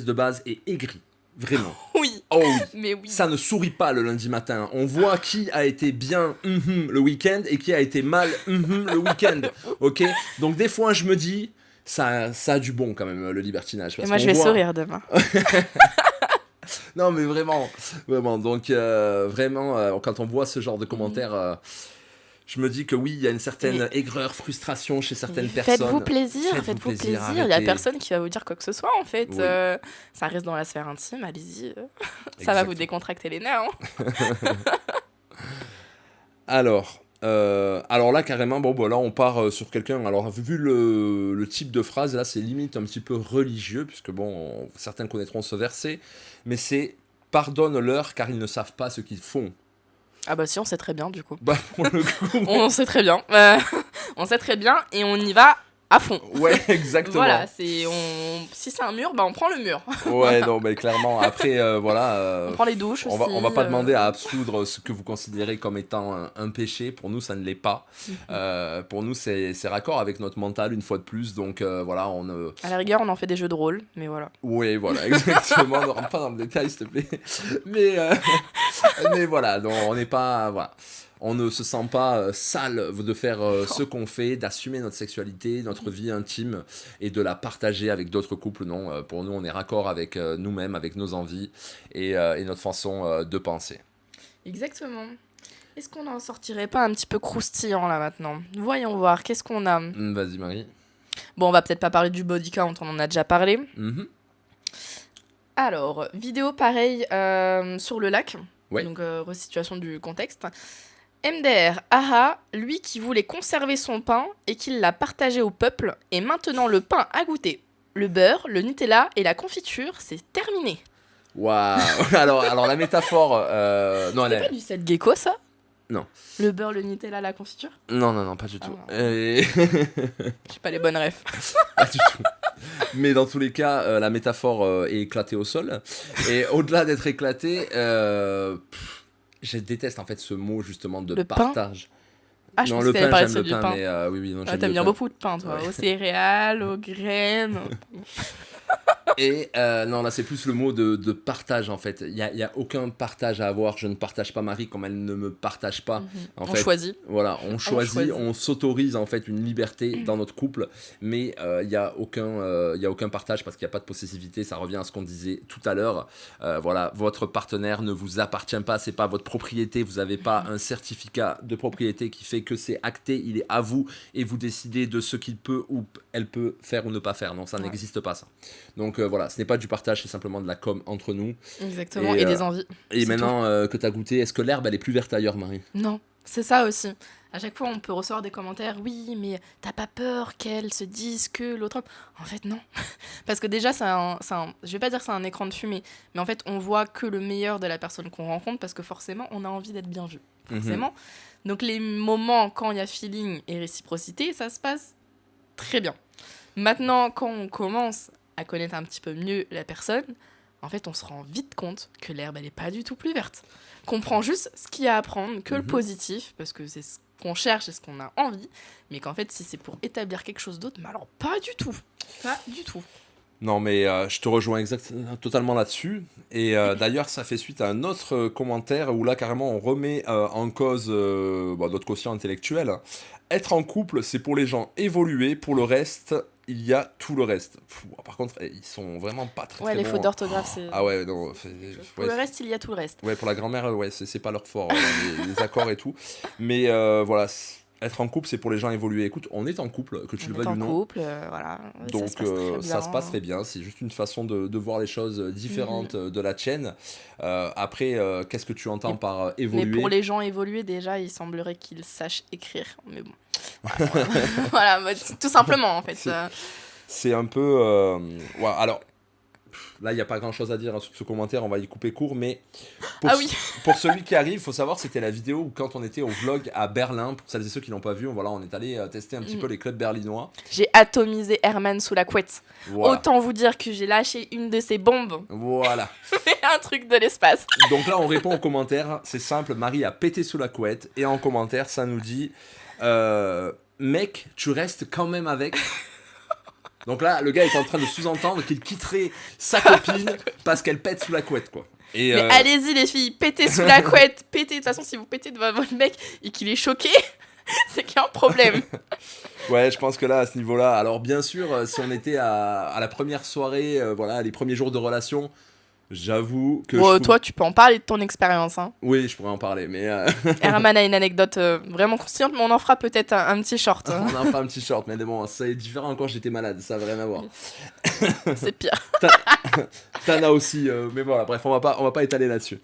de base est aigri. Vraiment. Oui, Oh oui. mais oui. Ça ne sourit pas le lundi matin. On voit qui a été bien le week-end et qui a été mal le week-end. Ok. Donc des fois, je me dis, ça a du bon quand même, le libertinage. Et Parce moi, qu'on je vais voit... sourire demain. Non, mais vraiment, vraiment. Donc vraiment, quand on voit ce genre de commentaires, je me dis que oui, il y a une certaine aigreur, frustration chez certaines personnes. Faites-vous plaisir, faites-vous plaisir. Il n'y a arrêtez. personne qui va vous dire quoi que ce soit, en fait. Oui. Ça reste dans la sphère intime, allez-y. Ça va vous décontracter les nerfs. Hein. Alors là, carrément, bon, bah, là, on part sur quelqu'un. Alors, vu le type de phrase, là, c'est limite un petit peu religieux, puisque, bon, certains connaîtront ce verset, mais c'est « Pardonne-leur, car ils ne savent pas ce qu'ils font ». Ah bah si, on sait très bien, du coup. Bah, pour le coup, On sait très bien. On sait très bien et on y va à fond. ouais, exactement. Voilà, si c'est un mur, bah on prend le mur. Ouais, non, mais clairement, après, voilà... On prend les douches aussi. On va pas demander à absoudre ce que vous considérez comme étant un péché. Pour nous, ça ne l'est pas. Pour nous, c'est raccord avec notre mental, une fois de plus. Donc, voilà, on... À la rigueur, on en fait des jeux de rôle, mais voilà. Oui, voilà, exactement. Ne rentre pas dans le détail, s'il te plaît. Mais voilà, donc, on n'est pas... Voilà. On ne se sent pas sale de faire ce qu'on fait, d'assumer notre sexualité, notre vie intime et de la partager avec d'autres couples. Non, pour nous, on est raccord avec nous-mêmes, avec nos envies et notre façon de penser. Exactement. Est-ce qu'on n'en sortirait pas un petit peu croustillant là maintenant? Voyons voir, qu'est-ce qu'on a? Vas-y, Marie. Bon, on va peut-être pas parler du body count, on en a déjà parlé. Mhm. Alors, vidéo pareil sur le lac. Ouais. Donc, resituation du contexte. MDR, aha, lui qui voulait conserver son pain et qui l'a partagé au peuple, et maintenant le pain à goûter. Le beurre, le Nutella et la confiture, c'est terminé. Waouh. Alors la métaphore... non, C'est pas du set gecko, ça? Non. Le beurre, le Nutella, la confiture? Non, pas du tout. non. J'ai pas les bonnes refs. Pas du tout. Mais dans tous les cas, la métaphore est éclatée au sol. Et au-delà d'être éclatée, je déteste en fait ce mot justement de Le pain partage. Ah, je Non, pense le que t'allais pain, parler j'aime de le du pain, pain. mais oui, non, Ah, j'aime t'aimes le bien pain. beaucoup de pain, toi. Ouais. Aux céréales, aux graines. Et non, là, c'est plus le mot de partage, en fait. Il y a aucun partage à avoir. Je ne partage pas Marie comme elle ne me partage pas. En On fait, choisit. voilà, on choisit, on choisit. s'autorise, en fait, une liberté dans notre couple. Mais il n'y a aucun partage parce qu'il n'y a pas de possessivité. Ça revient à ce qu'on disait tout à l'heure. Voilà, votre partenaire ne vous appartient pas. C'est pas votre propriété. Vous n'avez pas un certificat de propriété qui fait que c'est acté. Il est à vous et vous décidez de ce qu'il peut ou elle peut faire ou ne pas faire. Non, ça n'existe pas, ça. Donc voilà, ce n'est pas du partage, c'est simplement de la com entre nous. Exactement, et des envies. Et C'est maintenant que tu as goûté, est-ce que l'herbe elle est plus verte ailleurs, Marie? Non, c'est ça aussi. À chaque fois, on peut recevoir des commentaires. Oui, mais t'as pas peur qu'elles se disent que l'autre homme. En fait, non. Parce que déjà, je vais pas dire que c'est un écran de fumée, mais en fait, on voit que le meilleur de la personne qu'on rencontre parce que forcément, on a envie d'être bien vu. Forcément. Donc, les moments quand il y a feeling et réciprocité, ça se passe très bien. Maintenant, quand on commence à connaître un petit peu mieux la personne, en fait, on se rend vite compte que l'herbe, elle est pas du tout plus verte. Qu'on prend juste ce qu'il y a à prendre, que le positif, parce que c'est ce qu'on cherche et ce qu'on a envie, mais qu'en fait, si c'est pour établir quelque chose d'autre, mais alors pas du tout. Pas du tout. Non, mais je te rejoins totalement là-dessus. Et d'ailleurs, ça fait suite à un autre commentaire où là, carrément, on remet en cause notre quotient intellectuel. Être en couple, c'est pour les gens évolués. Pour le reste, il y a tout le reste. Par contre, ils sont vraiment pas très, Ouais, très les bons. fautes d'orthographe, c'est. Ah ouais, non. Pour le reste, il y a tout le reste. Ouais, pour la grand-mère, ouais, c'est pas leur fort, les accords et tout. Mais voilà, être en couple, c'est pour les gens évolués. Écoute, on est en couple, que tu le On est veuilles en ou non. couple, voilà. Donc ça se passe très bien. bien. C'est juste une façon de voir les choses différentes de la tienne. Après, qu'est-ce que tu entends Mais- par Mais évoluer? pour les gens évolués, déjà, il semblerait qu'ils sachent écrire. Mais bon. Voilà, voilà, bah, tout simplement, en fait. C'est un peu... ouais, alors, là, il n'y a pas grand-chose à dire sur ce commentaire. On va y couper court. Mais Ah oui. pour celui qui arrive, il faut savoir, c'était la vidéo où quand on était au vlog à Berlin. Pour celles et ceux qui l'ont pas vu, voilà, on est allé tester un petit peu les clubs berlinois. J'ai atomisé Herman sous la couette. Voilà. Autant vous dire que j'ai lâché une de ces bombes. Voilà. Un truc de l'espace. Donc là, on répond aux commentaires. C'est simple, Marie a pété sous la couette. Et en commentaire, ça nous dit mec, tu restes quand même avec. Donc là, le gars est en train de sous-entendre qu'il quitterait sa copine parce qu'elle pète sous la couette, quoi. Et Mais allez-y, les filles, pétez sous la couette. Pétez. De toute façon, si vous pétez devant votre mec et qu'il est choqué, c'est qu'il y a un problème. ouais, je pense que là, à ce niveau-là, alors bien sûr, si on était à la première soirée, voilà, les premiers jours de relation, j'avoue que Bon, toi, tu peux en parler de ton expérience. Hein. Oui, je pourrais en parler, mais... Herman a une anecdote vraiment consciente, mais on en fera peut-être un petit short. Hein. on en fera un petit short, mais bon, c'est différent quand j'étais malade, ça n'a rien à voir. C'est pire. T'en as aussi, mais voilà, bref, on va pas étaler là-dessus.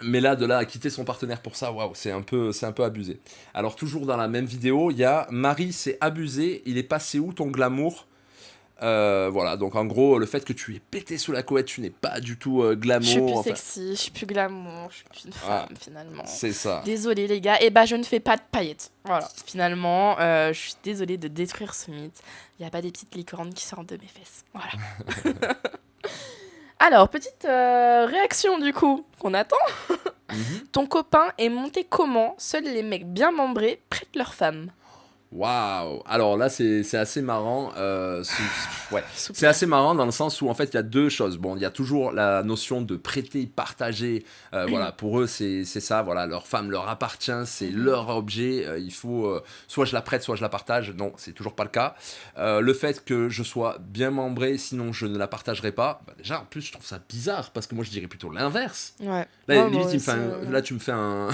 Mais là, de là à quitter son partenaire pour ça, waouh, c'est un peu abusé. Alors, toujours dans la même vidéo, il y a Marie s'est abusé, il est passé où ton glamour? Voilà, donc en gros, le fait que tu aies pété sous la couette, tu n'es pas du tout glamour. Je suis plus sexy, je suis plus glamour, je suis plus une femme finalement. C'est ça. Désolée les gars, et bah je ne fais pas de paillettes. Voilà, finalement, je suis désolée de détruire ce mythe. Il n'y a pas des petites licornes qui sortent de mes fesses. Voilà. Alors, petite réaction du coup, qu'on attend. Ton copain est monté comment? Seuls les mecs bien membrés prêtent leur femme. Waouh! Alors là, c'est assez marrant. Ouais. C'est assez marrant dans le sens où en fait, il y a deux choses. Bon, il y a toujours la notion de prêter, partager. Voilà, pour eux, c'est ça. Voilà, leur femme leur appartient, c'est leur objet. Il faut soit je la prête, soit je la partage. Non, c'est toujours pas le cas. Le fait que je sois bien membré, sinon je ne la partagerai pas. Bah, déjà, en plus, je trouve ça bizarre parce que moi, je dirais plutôt l'inverse. Ouais. Là, limite, là, tu me fais un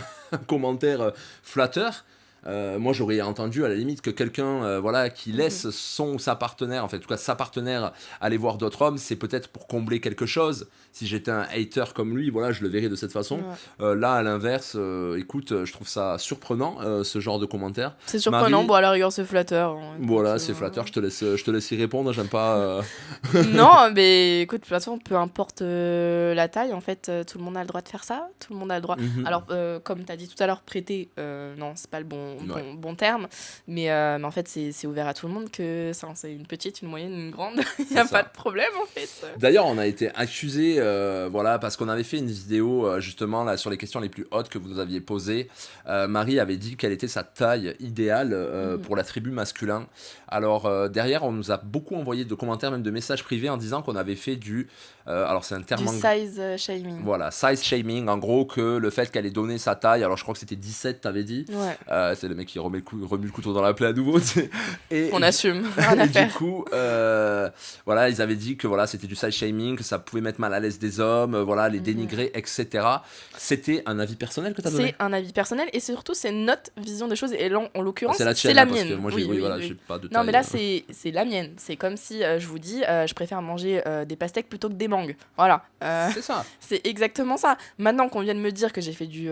commentaire flatteur. Moi j'aurais entendu à la limite que quelqu'un voilà, qui laisse son ou sa partenaire, en fait, en tout cas sa partenaire, aller voir d'autres hommes, c'est peut-être pour combler quelque chose. Si j'étais un hater comme lui, voilà, je le verrais de cette façon. Là à l'inverse, écoute, je trouve ça surprenant ce genre de commentaires. C'est surprenant, Marie... bon à la rigueur c'est flatteur. Hein, voilà, c'est flatteur, je te laisse y répondre, j'aime pas... Non, mais écoute, de toute façon, peu importe la taille, en fait, tout le monde a le droit de faire ça, tout le monde a le droit. Alors, comme tu as dit tout à l'heure, prêter, non, c'est pas le bon terme, mais en fait, c'est ouvert à tout le monde, que ça, c'est une petite, une moyenne, une grande, il n'y a pas de problème, en fait. D'ailleurs, on a été accusés, voilà, parce qu'on avait fait une vidéo, justement, là, sur les questions les plus hautes que vous nous aviez posées. Marie avait dit quelle était sa taille idéale pour l'attribut masculin. Alors, derrière, on nous a beaucoup envoyé de commentaires, même de messages privés, en disant qu'on avait fait du... alors, c'est un terme... Du size shaming. Voilà, size shaming, en gros, que le fait qu'elle ait donné sa taille, alors je crois que c'était 17, t'avais dit. Ouais. C'est le mec qui remue le couteau dans la plaie à nouveau. Et, on assume. Et du coup, voilà, ils avaient dit que voilà, c'était du size shaming, que ça pouvait mettre mal à l'aise des hommes, voilà, les dénigrer, etc. C'était un avis personnel que t'as donné? C'est un avis personnel, et surtout, c'est notre vision des choses, et là, en l'occurrence, c'est la mienne. Moi, j'ai pas de taille. Non, mais là, c'est la mienne. C'est comme si je vous dis, je préfère manger des pastèques plutôt que des mangues. Voilà. C'est ça. C'est exactement ça. Maintenant qu'on vient de me dire que j'ai fait du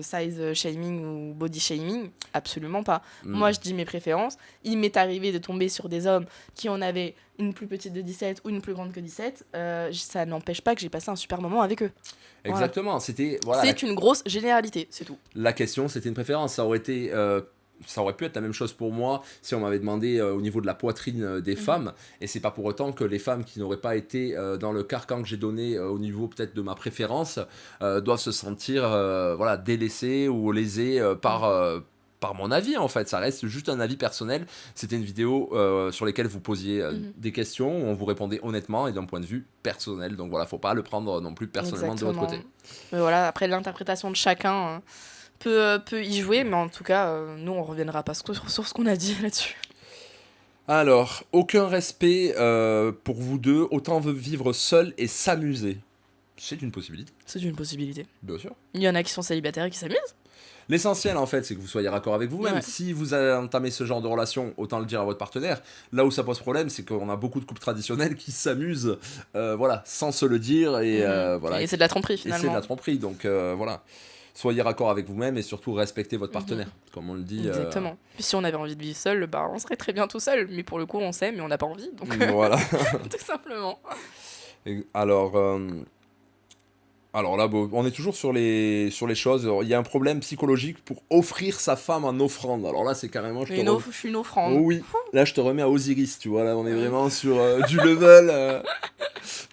size shaming ou body shaming, absolument pas. Moi, je dis mes préférences. Il m'est arrivé de tomber sur des hommes qui en avaient une plus petite de 17 ou une plus grande que 17. Ça n'empêche pas que j'ai passé un super moment avec eux. Exactement. Voilà. C'est une grosse généralité, c'est tout. La question, c'était une préférence. Ça aurait été... ça aurait pu être la même chose pour moi si on m'avait demandé au niveau de la poitrine des femmes, et c'est pas pour autant que les femmes qui n'auraient pas été dans le carcan que j'ai donné au niveau peut-être de ma préférence doivent se sentir voilà, délaissées ou lésées par mon avis. En fait, ça reste juste un avis personnel. C'était une vidéo sur laquelle vous posiez des questions, où on vous répondait honnêtement et d'un point de vue personnel, donc voilà, faut pas le prendre non plus personnellement. Exactement. De votre côté. Mais voilà, après l'interprétation de chacun peut y jouer, mais en tout cas, nous, on reviendra pas sur ce qu'on a dit là-dessus. Alors, aucun respect pour vous deux, autant vivre seul et s'amuser. C'est une possibilité, C'est une possibilité. bien sûr. Il y en a qui sont célibataires et qui s'amusent. L'essentiel en fait, c'est que vous soyez raccord avec vous-même. Ouais. Si vous avez entamé ce genre de relation, autant le dire à votre partenaire. Là où ça pose problème, c'est qu'on a beaucoup de couples traditionnels qui s'amusent, voilà, sans se le dire et voilà. Et c'est de la tromperie Et c'est de finalement. la tromperie, donc voilà. Soyez raccord avec vous-même et surtout respectez votre Mhm. partenaire, comme on le dit. Exactement. Puis si on avait envie de vivre seul, bah on serait très bien tout seul. Mais pour le coup, on sait, mais on n'a pas envie. Donc Voilà. tout simplement. Alors, alors là, bon, on est toujours sur les choses. Alors, il y a un problème psychologique pour offrir sa femme en offrande. Alors là, c'est carrément. Je suis une Oh offrande. oui, là, je te remets à Osiris, tu vois. Là, on est vraiment sur du level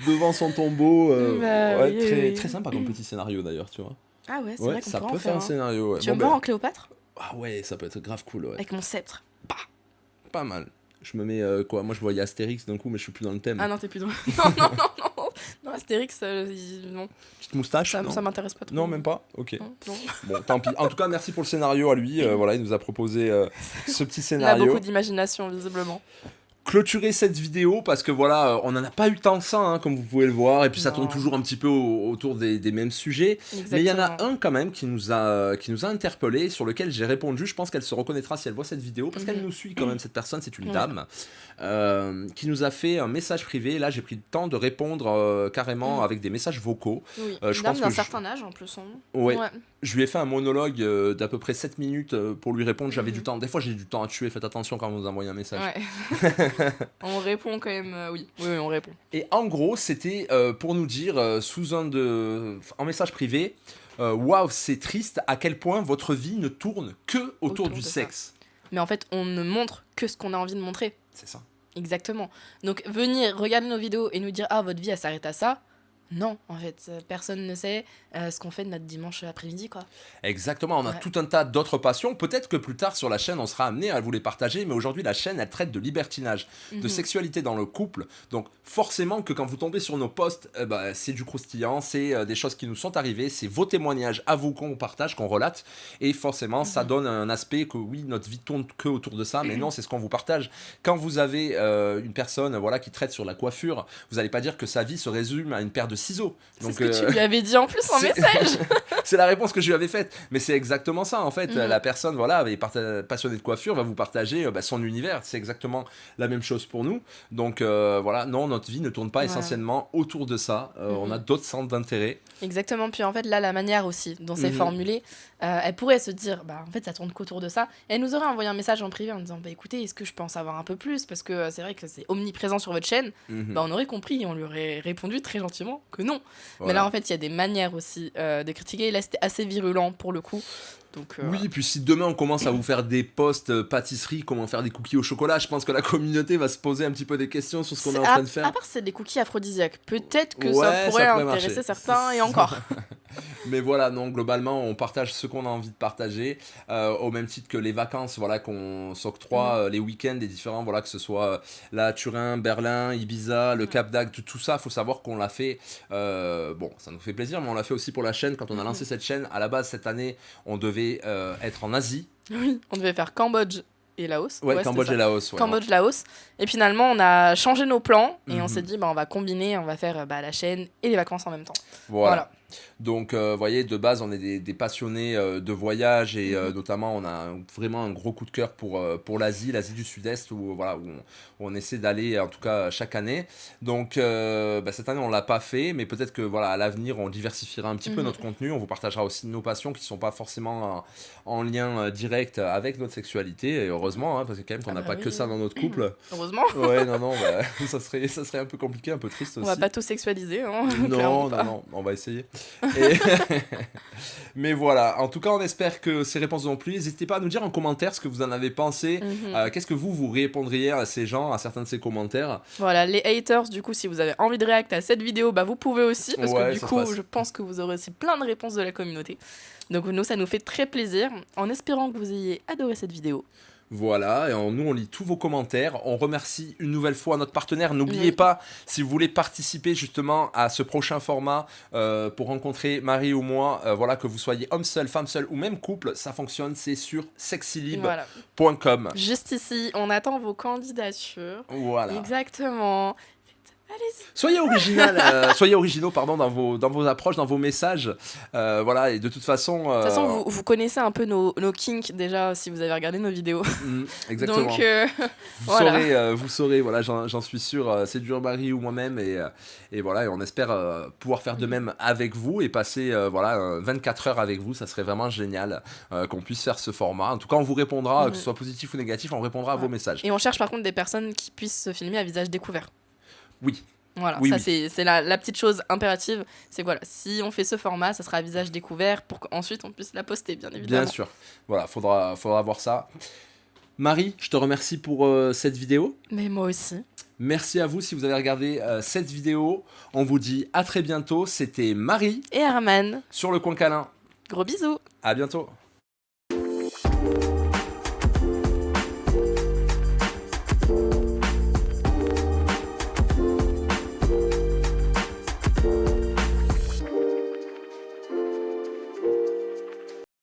devant son tombeau. Bah, Ouais, oui, très, oui. très sympa comme petit scénario d'ailleurs, tu vois. Ah ouais, c'est Ouais, vrai qu'on ça pourrait peut en faire faire un un. scénario. Ouais. Tu veux me voir en Cléopâtre? Ah ouais, ça peut être grave cool, ouais. Avec mon sceptre. Pas mal. Je me mets quoi? Moi, je voyais Astérix d'un coup, mais je suis plus dans le thème. Ah non, t'es plus drôle. Non, non, non, non. Non, Astérix, non. Petite moustache? Ça, Non. ça m'intéresse pas trop. Non, même pas. Ok. Non, non. Bon, tant pis. En tout cas, merci pour le scénario à lui. Voilà, il nous a proposé ce petit Il a scénario. beaucoup d'imagination, visiblement. Clôturer cette vidéo parce que voilà, on n'en a pas eu tant que ça, hein, comme vous pouvez le voir, et puis ça Non. tourne toujours un petit peu autour des mêmes sujets. Exactement. Mais il y en a un quand même qui nous a interpellé, sur lequel j'ai répondu. Je pense qu'elle se reconnaîtra si elle voit cette vidéo, parce qu'elle nous suit quand même, cette personne, c'est une Ouais. dame, qui nous a fait un message privé. Là, j'ai pris le temps de répondre carrément avec des messages vocaux. Oui, je une pense dame d'un que certain âge en plus. Hein. Ouais. Je lui ai fait un monologue d'à peu près 7 minutes pour lui répondre. J'avais Mhm. du temps. Des fois, j'ai du temps à tuer. Faites attention quand vous envoyez un message. Ouais. On répond quand même. Oui. Oui, on répond. Et en gros, c'était pour nous dire, en message privé, waouh, c'est triste à quel point votre vie ne tourne que autour du de ça. sexe. Mais en fait, on ne montre que ce qu'on a envie de montrer. C'est ça. Exactement. Donc, venir regarder nos vidéos et nous dire ah, votre vie, elle s'arrête à ça. Non, en fait, personne ne sait ce qu'on fait de notre dimanche après-midi, quoi. Exactement, on a Ouais. tout un tas d'autres passions. Peut-être que plus tard sur la chaîne, on sera amené à vous les partager, mais aujourd'hui, la chaîne, elle traite de libertinage, de Mhm. sexualité dans le couple. Donc, forcément que quand vous tombez sur nos posts, c'est du croustillant, c'est des choses qui nous sont arrivées, c'est vos témoignages à vous qu'on partage, qu'on relate. Et forcément, ça donne un aspect que oui, notre vie tourne que autour de ça, mais non, c'est ce qu'on vous partage. Quand vous avez une personne voilà, qui traite sur la coiffure, vous n'allez pas dire que sa vie se résume à une paire de ciseaux. C'est Donc, ce que tu lui avais dit en plus en c'est- message. c'est la réponse que je lui avais faite. Mais c'est exactement ça, en fait. Mhm. La personne, voilà, passionnée de coiffure, va vous partager son univers. C'est exactement la même chose pour nous. Donc, voilà, non, notre vie ne tourne pas Ouais. essentiellement autour de ça. On a d'autres centres d'intérêt. Exactement. Puis en fait, là, la manière aussi dont c'est Mhm. formulé, elle pourrait se dire, bah en fait, ça tourne qu'autour de ça. Et elle nous aurait envoyé un message en privé en disant, bah écoutez, est-ce que je peux en savoir un peu plus? Parce que c'est vrai que c'est omniprésent sur votre chaîne. Mhm. Bah on aurait compris et on lui aurait répondu très gentiment que non. Mais Voilà. là, en fait, il y a des manières aussi de critiquer. Et là, c'était assez virulent pour le coup. Donc, Oui, puis si demain on commence à vous faire des posts pâtisserie, comment faire des cookies au chocolat, je pense que la communauté va se poser un petit peu des questions sur ce qu'on est en train de faire. À part si c'est des cookies aphrodisiaques, peut-être que Ouais, ça ça pourrait pourrait intéresser marcher. certains et encore. Mais voilà, non, globalement, on partage ce qu'on a envie de partager, au même titre que les vacances, voilà, qu'on s'octroie, les week-ends, les différents, voilà, que ce soit là, Turin, Berlin, Ibiza, le Cap d'Agde, tout ça, faut savoir qu'on l'a fait, bon, ça nous fait plaisir, mais on l'a fait aussi pour la chaîne, quand on a lancé cette chaîne, à la base, cette année, on devait être en Asie. Oui, on devait faire Cambodge et Laos. Ouais, c'était Cambodge ça. et Laos. Ouais, Cambodge, Laos. Et finalement, on a changé nos plans et on Mhm. s'est dit, bah, on va combiner, on va faire la chaîne et les vacances en même temps. Voilà. Donc, vous voyez, de base, on est des passionnés de voyage et notamment, on a vraiment un gros coup de cœur pour l'Asie du Sud-Est, où on essaie d'aller, en tout cas, chaque année. Donc, cette année, on l'a pas fait, mais peut-être que, voilà, à l'avenir, on diversifiera un petit peu notre contenu. On vous partagera aussi nos passions qui sont pas forcément en lien direct avec notre sexualité. Et heureusement, hein, parce que quand même, qu'on n'a pas que ça dans notre couple. Heureusement, Ouais, non, ça serait un peu compliqué, un peu triste on aussi. va pas tout sexualiser. Hein, Non, clairement pas. non, on va essayer. Et- Mais voilà, en tout cas, on espère que ces réponses vous ont plu. N'hésitez pas à nous dire en commentaire ce que vous en avez pensé. Qu'est-ce que vous répondriez à ces gens, à certains de ces commentaires. Voilà, les haters, du coup, si vous avez envie de réacter à cette vidéo, bah vous pouvez aussi, parce Ouais, que du ça se coup, passe. je pense que vous aurez aussi plein de réponses de la communauté. Donc nous, ça nous fait très plaisir, en espérant que vous ayez adoré cette vidéo. Voilà, et nous on lit tous vos commentaires. On remercie une nouvelle fois notre partenaire. N'oubliez Oui. pas, si vous voulez participer justement à ce prochain format pour rencontrer Marie ou moi, voilà, que vous soyez homme seul, femme seule ou même couple, ça fonctionne, c'est sur Voilà. sexylib.com. Juste ici, on attend vos candidatures. Voilà. Exactement. Allez-y. Soyez originaux pardon, dans vos approches, dans vos messages. Voilà, et de toute façon. De toute façon, vous connaissez un peu nos kinks déjà si vous avez regardé nos vidéos. Exactement. Donc, Vous saurez, voilà, j'en suis sûr, c'est dur Marie ou moi-même, et voilà, et on espère pouvoir faire de même avec vous et passer 24 heures avec vous, ça serait vraiment génial qu'on puisse faire ce format. En tout cas, on vous répondra, que ce soit positif ou négatif, on répondra à vos messages. Et on cherche par contre des personnes qui puissent se filmer à visage découvert. Oui. Voilà, oui, ça oui. c'est la petite chose impérative, c'est que voilà, si on fait ce format, ça sera à visage découvert pour qu'ensuite on puisse la poster, bien évidemment. Bien sûr, voilà, faudra voir ça. Marie, je te remercie pour cette vidéo. Mais moi aussi. Merci à vous si vous avez regardé cette vidéo. On vous dit à très bientôt. C'était Marie et Herman sur le coin câlin. Gros bisous. À bientôt.